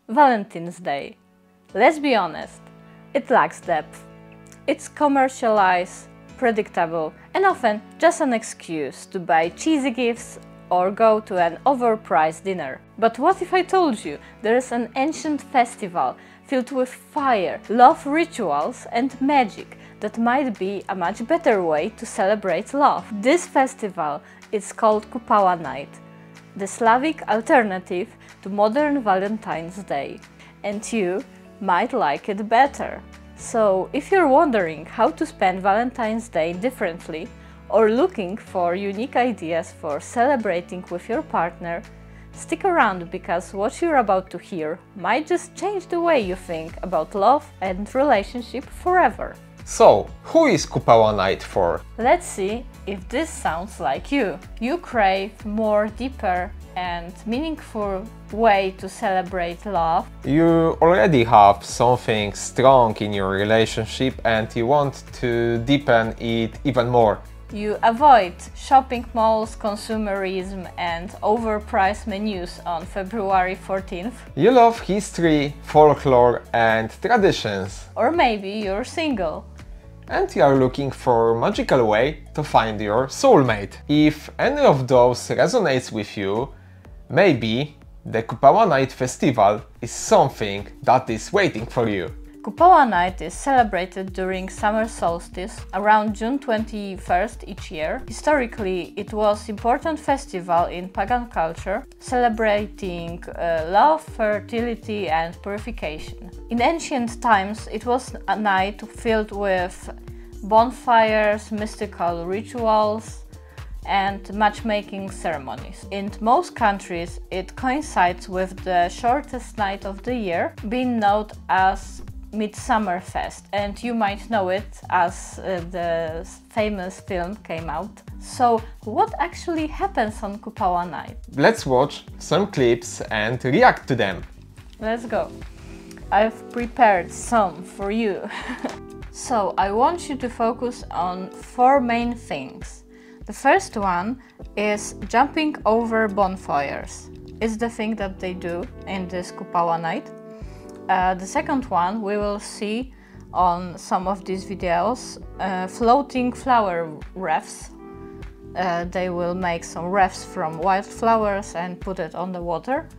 Valentine's Day. Let's be honest, it lacks depth. It's commercialized, predictable, and often just an excuse to buy cheesy gifts or go to an overpriced dinner. But what if I told you there is an ancient festival filled with fire, love rituals, and magic that might be a much better way to celebrate love? This festival is called Kupała Night, the Slavic alternative to modern Valentine's Day, and you might like it better. So, if you're wondering how to spend Valentine's Day differently or looking for unique ideas for celebrating with your partner, stick around because what you're about to hear might just change the way you think about love and relationship forever. So, who is Kupała Night for? Let's see if this sounds like you. You crave more deeper and meaningful way to celebrate love. You already have something strong in your relationship and you want to deepen it even more. You avoid shopping malls, consumerism and overpriced menus on February 14th. You love history, folklore and traditions. Or maybe you're single. And you are looking for a magical way to find your soulmate. If any of those resonates with you, maybe the Kupała Night festival is something that is waiting for you. Kupała Night is celebrated during summer solstice around June 21st each year. Historically, it was an important festival in pagan culture, celebrating love, fertility and purification. In ancient times, it was a night filled with bonfires, mythical rituals and matchmaking ceremonies. In most countries, it coincides with the shortest night of the year, being known as Midsummer Fest, and you might know it as the famous film came out. So, what actually happens on Kupała Night? Let's watch some clips and react to them. Let's go. I've prepared some for you. So, I want you to focus on four main things. The first one is jumping over bonfires. It's the thing that they do in this Kupała Night. The second one we will see on some of these videos, floating flower wreaths. They will make some wreaths from wildflowers and put it on the water.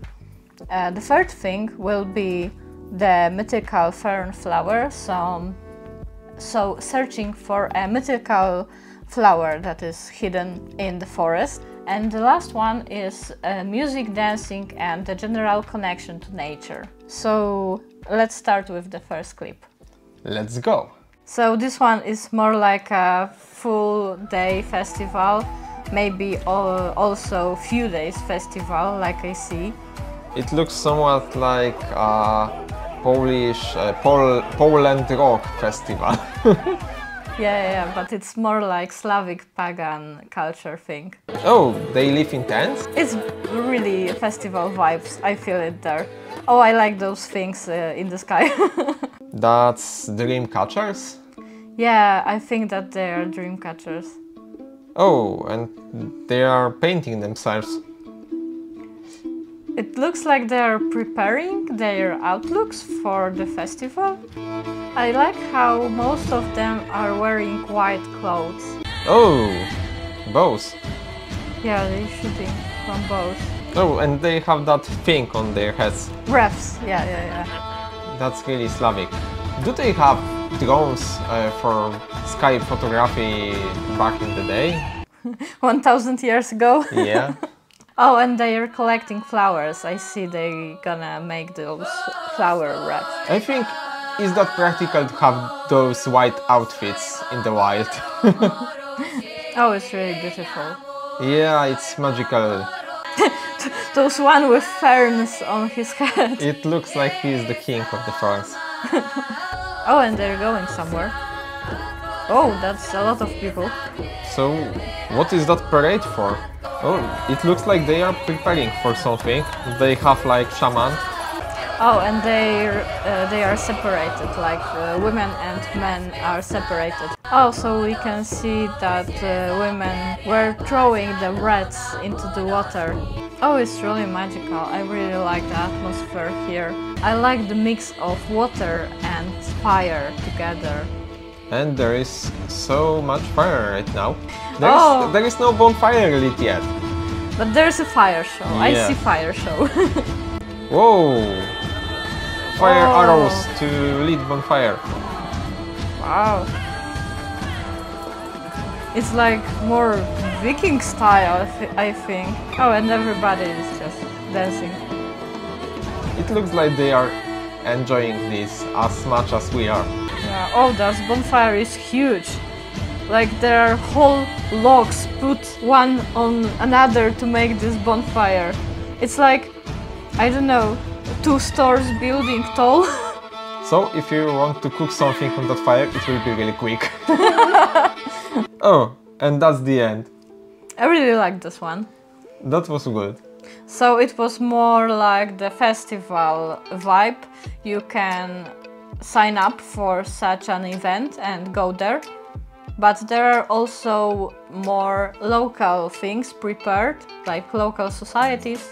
The third thing will be the mythical fern flower, so searching for a mythical flower that is hidden in the forest. And the last one is music, dancing and the general connection to nature. So let's start with the first clip. Let's go! So this one is more like a full day festival, maybe also few days festival like I see. It looks somewhat like a Polish Poland rock festival. Yeah, but it's more like Slavic pagan culture thing. Oh, they live in tents? It's really festival vibes, I feel it there. Oh, I like those things in the sky. That's dream catchers? Yeah, I think that they are dream catchers. Oh, and they are painting themselves. It looks like they are preparing their outlooks for the festival. I like how most of them are wearing white clothes. Oh, bows. Yeah, they're shooting from bows. Oh, and they have that thing on their heads. Refs, yeah. That's really Slavic. Do they have drones for sky photography back in the day? 1000 years ago? Yeah. Oh, and they are collecting flowers. I see they gonna make those flower wreaths. I think is that practical to have those white outfits in the wild? Oh, it's really beautiful. Yeah, it's magical. Those one with ferns on his head. It looks like he's the king of the forest. Oh, and they're going somewhere. Oh, that's a lot of people. So, what is that parade for? Oh, it looks like they are preparing for something. They have like shaman. Oh, and they are separated, like women and men are separated. Oh, so we can see that women were throwing the wreaths into the water. Oh, it's really magical. I really like the atmosphere here. I like the mix of water and fire together. And there is so much fire right now. Oh. There is no bonfire lit yet. But there's a fire show. Yeah. I see fire show. Whoa! Fire Oh. arrows to lit bonfire. Wow. It's like more Viking style, I think. Oh, and everybody is just dancing. It looks like they are enjoying this as much as we are. Yeah. Oh, that bonfire is huge. Like there are whole logs put one on another to make this bonfire. It's like, I don't know, 2 stores building tall. So if you want to cook something on that fire, it will be really quick. Oh, and that's the end. I really like this one. That was good. So it was more like the festival vibe. You can sign up for such an event and go there. But there are also more local things prepared, like local societies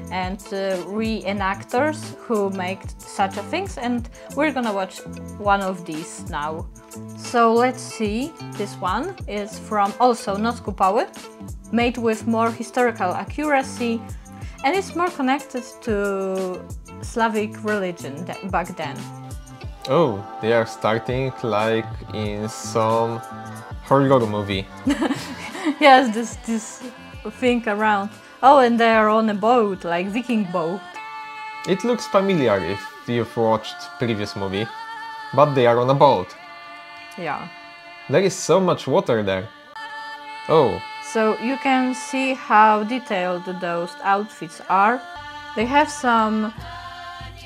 and reenactors who make such a things, and we're gonna watch one of these now. So let's see, this one is from also not Kupały, made with more historical accuracy, and it's more connected to Slavic religion back then. Oh, they are starting like in some horror movie. Yes, this thing around. Oh, and they are on a boat, like Viking boat. It looks familiar if you've watched previous movie, but they are on a boat. Yeah. There is so much water there. Oh. So you can see how detailed those outfits are. They have some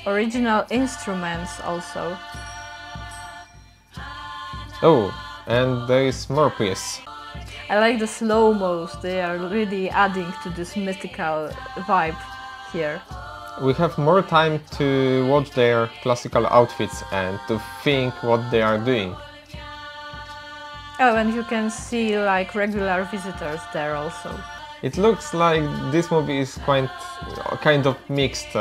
original instruments also. Oh, and there is more priests. I like the slow-mos, they are really adding to this mythical vibe here. We have more time to watch their classical outfits and to think what they are doing. Oh, and you can see like regular visitors there also. It looks like this movie is kind of mixed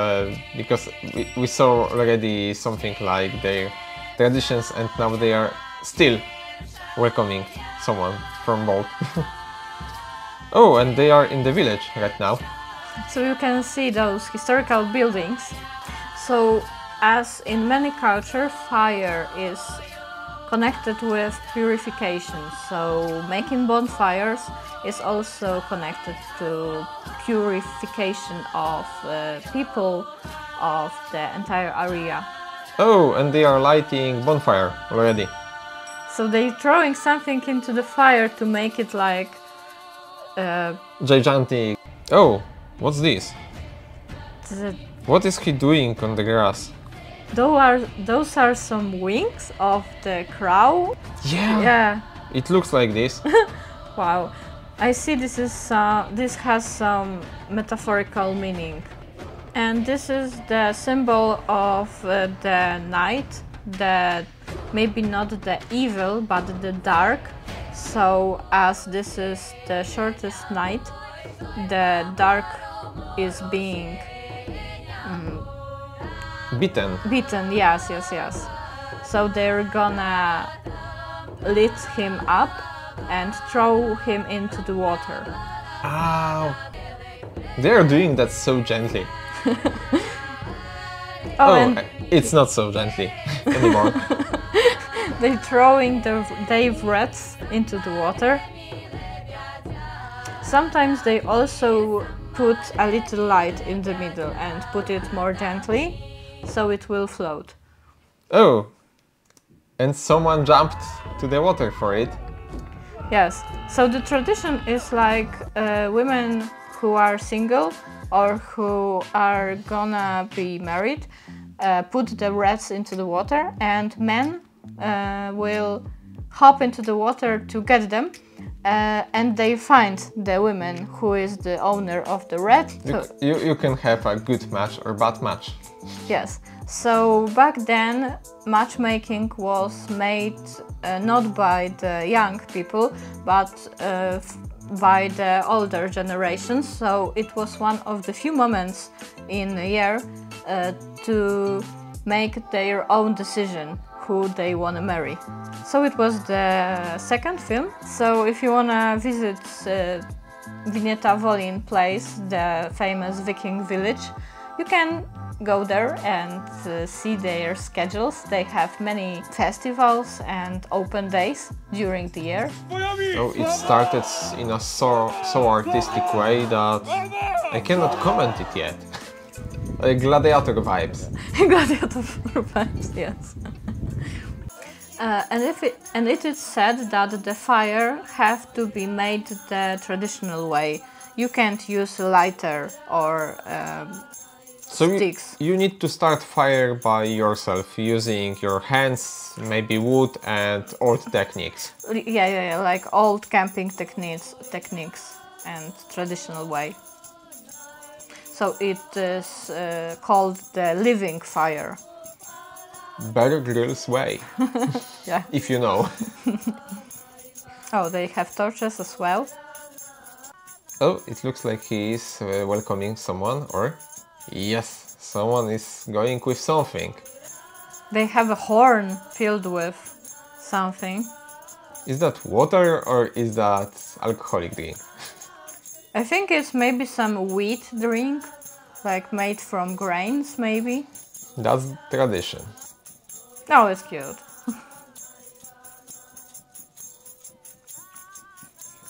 because we saw already something like their traditions, and now they are still welcoming someone from boat. Oh, and they are in the village right now. So you can see those historical buildings. So as in many cultures, fire is connected with purification. So making bonfires is also connected to purification of people of the entire area. Oh, and they are lighting bonfire already. So they're throwing something into the fire to make it like... gigantic. Oh, what's this? The, What is he doing on the grass? those are some wings of the crow. Yeah. Yeah. It looks like this. Wow. I see this has some metaphorical meaning. And this is the symbol of the night, maybe not the evil, but the dark. So as this is the shortest night, the dark is being beaten, yes. So they're gonna lit him up and throw him into the water. Ow! They're doing that so gently. It's not so gently anymore. They're throwing their wreaths into the water. Sometimes they also put a little light in the middle and put it more gently, so it will float. Oh, and someone jumped to the water for it. Yes, so the tradition is like women who are single or who are gonna be married put the wreaths into the water, and men will hop into the water to get them, and they find the woman who is the owner of the wreath. You can have a good match or bad match. Yes, so back then matchmaking was made not by the young people, but by the older generations, so it was one of the few moments in a year to make their own decision who they want to marry. So it was the second film. So if you want to visit Vineta Volin place, the famous Viking village, you can go there and see their schedules. They have many festivals and open days during the year. So it started in a so artistic way that I cannot comment it yet. Like gladiator vibes. Gladiator vibes, yes. And it is said that the fire have to be made the traditional way. You can't use a lighter or sticks. You need to start fire by yourself using your hands, maybe wood and old techniques. Yeah, like old camping techniques and traditional way. So it is called the living fire. Bear Grylls way. Yeah. If you know. Oh, they have torches as well. Oh, it looks like he is welcoming someone, or yes, someone is going with something. They have a horn filled with something. Is that water or is that alcoholic drink? I think it's maybe some wheat drink, like made from grains, maybe. That's tradition. Oh, it's cute.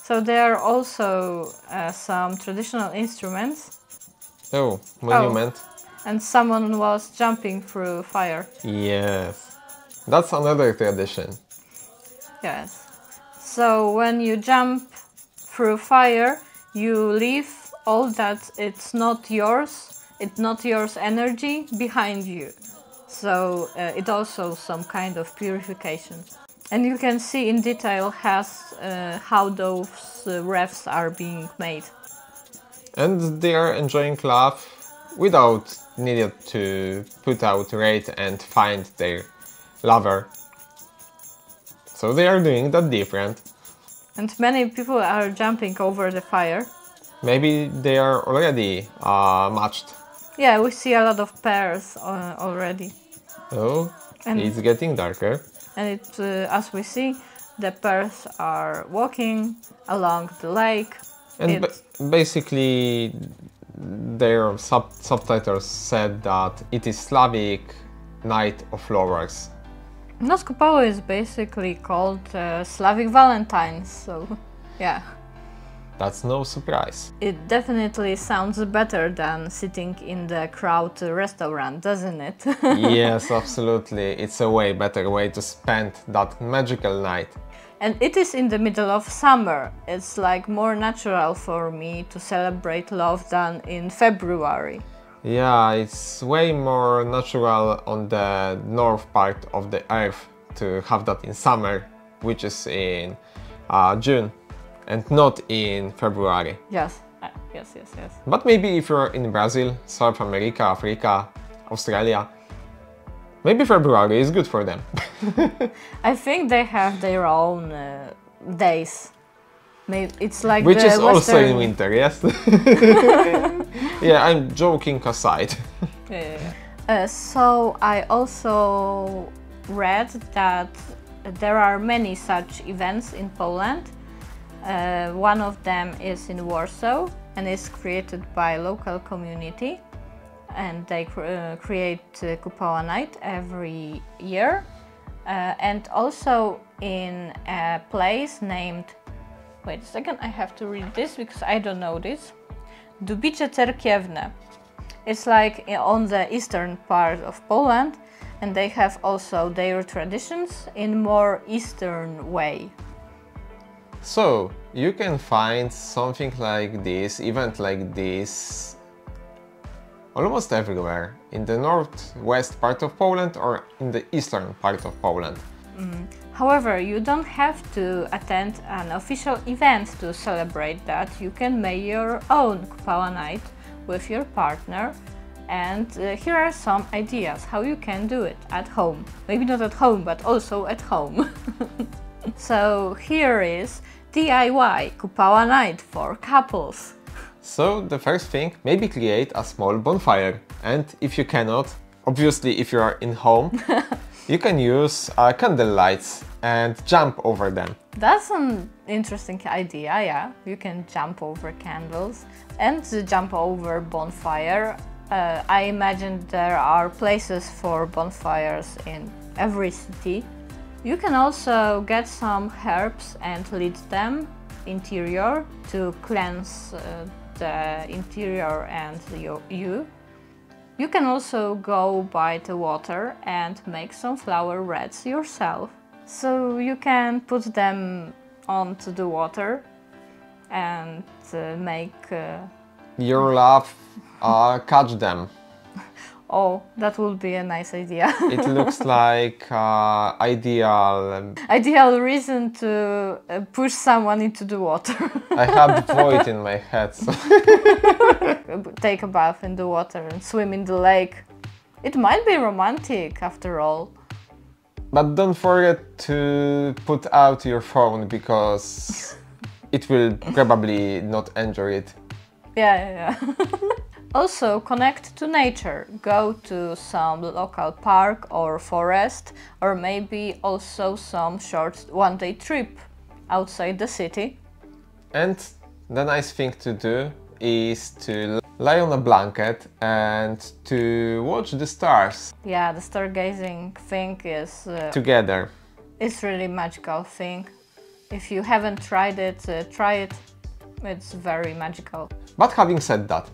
So there are also some traditional instruments. Oh, monument. Oh, and someone was jumping through fire. Yes, that's another tradition. Yes. So when you jump through fire, you leave all that it's not yours energy behind you. So it also some kind of purification. And you can see in detail how those refs are being made. And they are enjoying love without needing to put out raid and find their lover. So they are doing that different. And many people are jumping over the fire. Maybe they are already matched. Yeah, we see a lot of pairs already. Oh, and it's getting darker. And as we see, the pairs are walking along the lake. And basically, their subtitles said that it is Slavic Night of Lovers. Noc Kupały is basically called Slavic Valentines, so yeah. That's no surprise. It definitely sounds better than sitting in the crowd restaurant, doesn't it? Yes, absolutely. It's a way better way to spend that magical night. And it is in the middle of summer. It's like more natural for me to celebrate love than in February. Yeah, it's way more natural on the north part of the earth to have that in summer, which is in June. And not in February. Yes, yes. But maybe if you're in Brazil, South America, Africa, Australia, maybe February is good for them. I think they have their own days. Maybe it's like which is Western... also in winter, yes? Yeah, I'm joking aside. Yeah. So I also read that there are many such events in Poland. One of them is in Warsaw and is created by local community, and they create Kupała Night every year. And also in a place named, wait a second, I have to read this because I don't know this, Dubicze Cerkiewne. It's like on the eastern part of Poland, and they have also their traditions in more eastern way. So, you can find something like this, event like this, almost everywhere, in the northwest part of Poland or in the eastern part of Poland. However, you don't have to attend an official event to celebrate that. You can make your own Kupała Night with your partner, and here are some ideas how you can do it at home. Maybe not at home, but also at home. So here is DIY Kupała Night for couples. So the first thing, maybe create a small bonfire. And if you cannot, obviously if you are in home, you can use candle lights and jump over them. That's an interesting idea, yeah. You can jump over candles and jump over bonfire. I imagine there are places for bonfires in every city. You can also get some herbs and lit them interior to cleanse the interior and you. You can also go by the water and make some flower wreaths yourself. So you can put them onto the water and make... Your love catch them. Oh, that would be a nice idea. It looks like ideal... Ideal reason to push someone into the water. I have the void in my head. So. Take a bath in the water and swim in the lake. It might be romantic after all. But don't forget to put out your phone because it will probably not enjoy it. Yeah. Also, connect to nature. Go to some local park or forest, or maybe also some short one-day trip outside the city. And the nice thing to do is to lie on a blanket and to watch the stars. Yeah, the stargazing thing is... together. It's really magical thing. If you haven't tried it, try it. It's very magical. But having said that,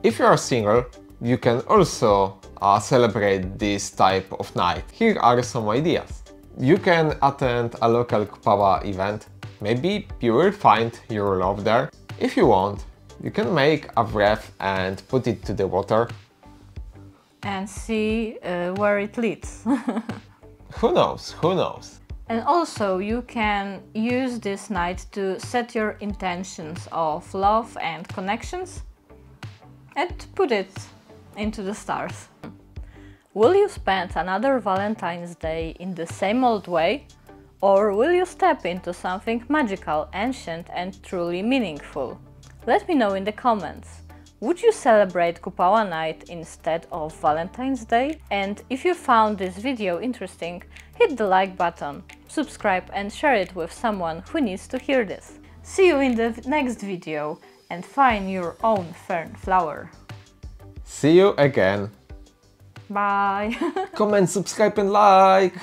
if you are single, you can also celebrate this type of night. Here are some ideas. You can attend a local Kupała event. Maybe you will find your love there. If you want, you can make a wreath and put it to the water. And see where it leads. Who knows, who knows. And also you can use this night to set your intentions of love and connections and put it into the stars. Will you spend another Valentine's Day in the same old way? Or will you step into something magical, ancient and truly meaningful? Let me know in the comments. Would you celebrate Kupała Night instead of Valentine's Day? And if you found this video interesting, hit the like button, subscribe and share it with someone who needs to hear this. See you in the next video and find your own fern flower. See you again. Bye! Comment, subscribe and like!